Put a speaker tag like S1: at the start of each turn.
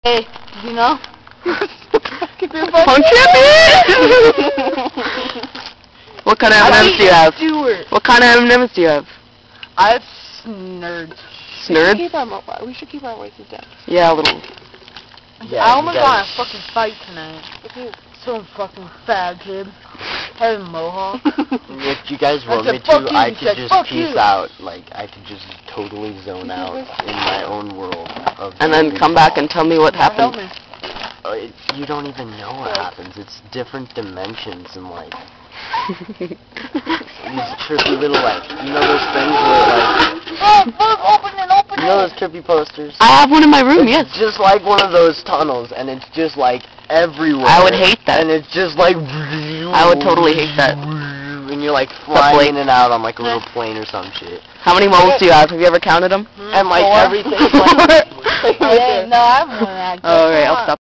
S1: Hey, you know?
S2: Punk champion! What kind of M&Ms do you have? What kind of M&Ms do you have?
S1: I have Snurds.
S2: Snurds?
S1: We should keep our voices down.
S2: Yeah, a little.
S3: Yeah,
S1: I almost got in a fucking fight tonight. So fucking fat, kid. Having mohawk.
S3: If you guys want me to, I could just peace out. Like, I could just totally zone out in my own world.
S2: And then come back and tell me what happened.
S3: You don't even know what happens. It's different dimensions and, like, these trippy little, like, you know those things where, like, you know those trippy posters?
S2: I have one in my room, yes.
S3: It's just like one of those tunnels, and it's just, like, everywhere.
S2: I would hate that.
S3: And it's just, like,
S2: I would totally hate that.
S3: And you're, like, flying in and out on, like, a little plane or some shit.
S2: How many moles do you have? Have you ever counted them?
S3: And, like, everything's, like...
S1: No, I have one.
S2: Alright, I'll stop.